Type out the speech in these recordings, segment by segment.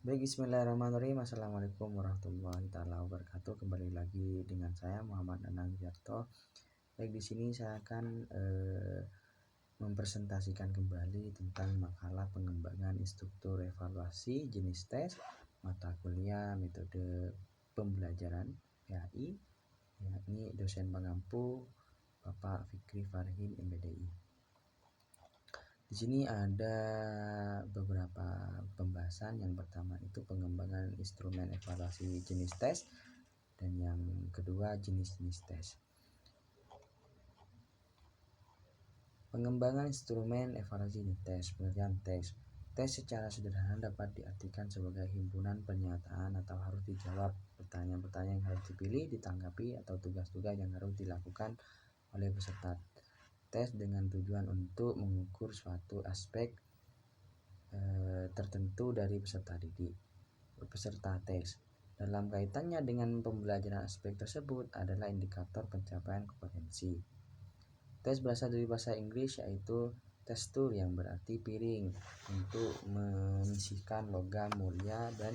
Baik, bismillahirrahmanirrahim. Assalamualaikum warahmatullahi taala wabarakatuh. Kembali lagi dengan saya Muhammad Anang Jarto. Baik, di sini saya akan mempresentasikan kembali tentang makalah pengembangan instruktur evaluasi jenis tes mata kuliah metode pembelajaran PAI, yakni dosen pengampu Bapak Fikri Farhin MBDI. Di sini ada beberapa pembahasan. Yang pertama itu pengembangan instrumen evaluasi jenis tes, dan yang kedua jenis-jenis tes. Pengembangan instrumen evaluasi jenis tes. Pengertian tes. Tes secara sederhana dapat diartikan sebagai himpunan pernyataan atau harus dijawab, pertanyaan-pertanyaan yang harus dipilih, ditanggapi, atau tugas-tugas yang harus dilakukan oleh peserta tes dengan tujuan untuk mengukur suatu aspek tertentu dari peserta tes. Dalam kaitannya dengan pembelajaran aspek tersebut adalah indikator pencapaian kompetensi. Tes berasal dari bahasa Inggris yaitu testur, yang berarti piring, untuk menyisihkan logam mulia dan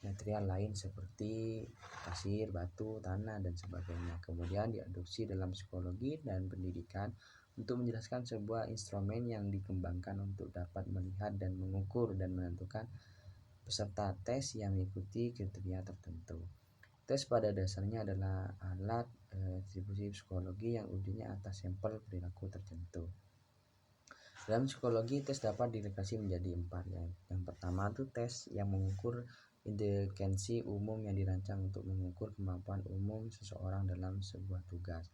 material lain seperti pasir, batu, tanah, dan sebagainya. Kemudian diadopsi dalam psikologi dan pendidikan untuk menjelaskan sebuah instrumen yang dikembangkan untuk dapat melihat dan mengukur dan menentukan peserta tes yang mengikuti kriteria tertentu. Tes pada dasarnya adalah alat distribusi psikologi yang ujinya atas sampel perilaku tertentu. Dalam psikologi, tes dapat diregasi menjadi 4. Yang pertama itu tes yang mengukur inteligensi umum yang dirancang untuk mengukur kemampuan umum seseorang dalam sebuah tugas.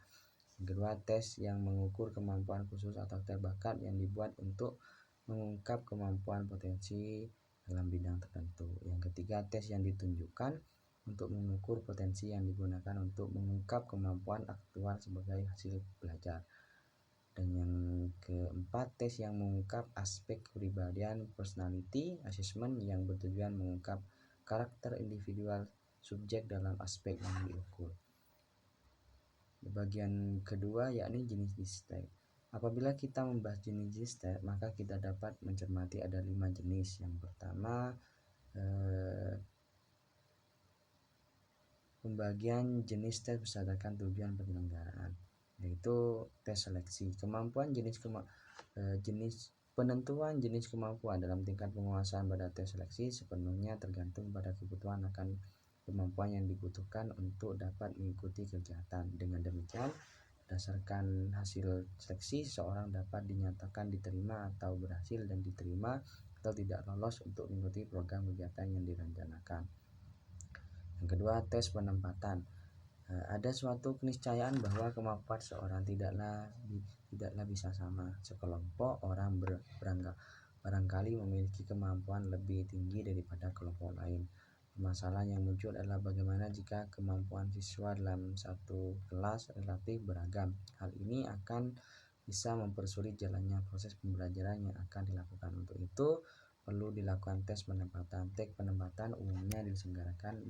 Yang kedua, tes yang mengukur kemampuan khusus atau terbakat yang dibuat untuk mengungkap kemampuan potensi dalam bidang tertentu. Yang ketiga, tes yang ditunjukkan untuk mengukur potensi yang digunakan untuk mengungkap kemampuan aktual sebagai hasil belajar. Dan yang keempat, tes yang mengungkap aspek kepribadian personality assessment yang bertujuan mengungkap karakter individual subjek dalam aspek yang diukur. Bagian kedua yakni jenis-jenis tes. Apabila kita membahas jenis-jenis tes, maka kita dapat mencermati ada 5 jenis. Yang pertama, pembagian jenis tes berdasarkan tujuan penyelenggaraan, yaitu tes seleksi. Kemampuan penentuan jenis kemampuan dalam tingkat penguasaan pada tes seleksi sepenuhnya tergantung pada kebutuhan akan kemampuan yang dibutuhkan untuk dapat mengikuti kegiatan. Dengan demikian, berdasarkan hasil seleksi, seseorang dapat dinyatakan diterima atau berhasil dan diterima atau tidak lolos untuk mengikuti program kegiatan yang direncanakan. Yang kedua, tes penempatan. Ada suatu keniscayaan bahwa kemampuan seorang tidaklah bisa sama. Sekelompok orang barangkali memiliki kemampuan lebih tinggi daripada kelompok lain. Masalah yang muncul adalah bagaimana jika kemampuan siswa dalam satu kelas relatif beragam. Hal ini akan bisa mempersulit jalannya proses pembelajaran yang akan dilakukan. Untuk itu perlu dilakukan tes penempatan. Tes penempatan umumnya diselenggarakan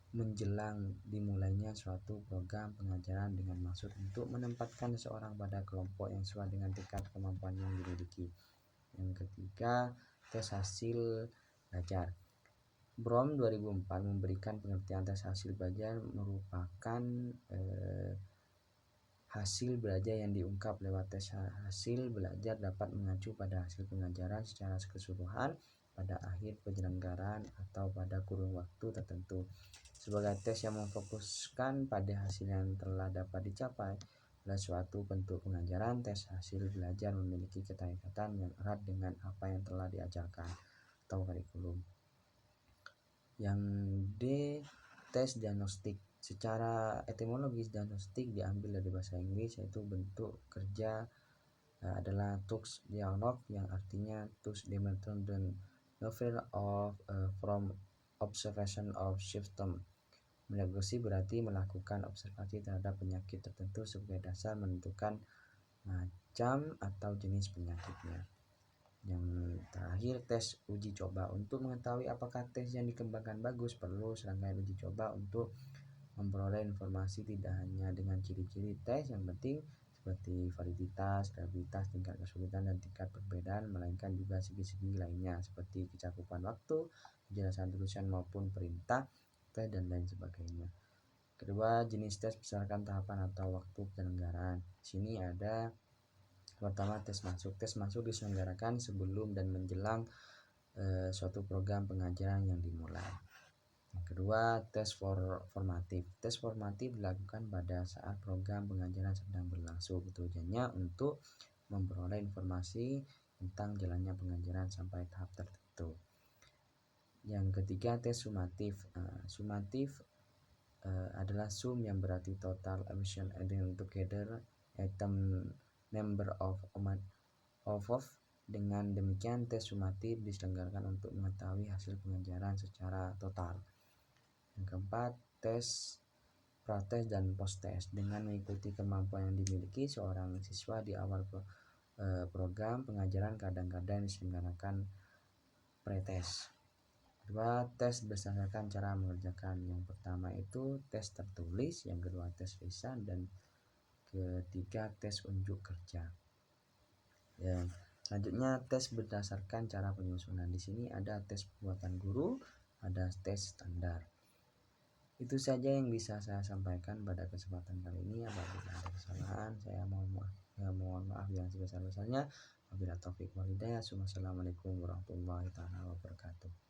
menjelang dimulainya suatu program pengajaran dengan maksud untuk menempatkan seseorang pada kelompok yang sesuai dengan tingkat kemampuan yang dimiliki. Yang ketiga, tes hasil belajar. Brom 2004 memberikan pengertian tes hasil belajar merupakan hasil belajar yang diungkap lewat tes. Hasil belajar dapat mengacu pada hasil pengajaran secara keseluruhan pada akhir penyelenggaraan atau pada kurun waktu tertentu. Sebagai tes yang memfokuskan pada hasil yang telah dapat dicapai oleh suatu bentuk pengajaran, tes hasil belajar memiliki keterkaitan yang erat dengan apa yang telah diajarkan atau kurikulum. Yang D, tes diagnostik. Secara etimologis, diagnostik diambil dari bahasa Inggris, yaitu bentuk kerja adalah tux dialog, yang artinya tux demonstration the novel of from observation of symptom. Mendiagnosi berarti melakukan observasi terhadap penyakit tertentu sebagai dasar menentukan macam atau jenis penyakitnya. Yang terakhir, tes uji coba. Untuk mengetahui apakah tes yang dikembangkan bagus, perlu serangkaian uji coba untuk memperoleh informasi tidak hanya dengan ciri-ciri tes yang penting seperti validitas, reliabilitas, tingkat kesulitan, dan tingkat perbedaan, melainkan juga segi-segi lainnya seperti kecakupan waktu, kejelasan tulisan maupun perintah, tes, dan lain sebagainya. Kedua, jenis tes berdasarkan tahapan atau waktu penyelenggaraan. Di sini ada pertama tes masuk. Tes masuk diselenggarakan sebelum dan menjelang suatu program pengajaran yang dimulai. Yang kedua, tes formatif. Tes formatif dilakukan pada saat program pengajaran sedang berlangsung. Tujuannya untuk memperoleh informasi tentang jalannya pengajaran sampai tahap tertentu. Yang ketiga, tes sumatif. Sumatif adalah sum yang berarti total addition together item number of. Dengan demikian, tes sumatif diselenggarakan untuk mengetahui hasil pengajaran secara total. Yang keempat, tes prates dan post-tes. Dengan mengikuti kemampuan yang dimiliki seorang siswa di awal program pengajaran, kadang-kadang diselenggarakan pretest. Kedua, tes berdasarkan cara mengerjakan. Yang pertama itu tes tertulis, yang kedua tes lisan, dan ketiga tes unjuk kerja. Yang selanjutnya, tes berdasarkan cara penyusunan. Di sini ada tes buatan guru, ada tes standar. Itu saja yang bisa saya sampaikan pada kesempatan kali ini. Apabila ada kesalahan, saya mohon maaf yang sebesar-besarnya. Wabillahi taufik wal hidayah. Wassalamualaikum warahmatullahi wabarakatuh.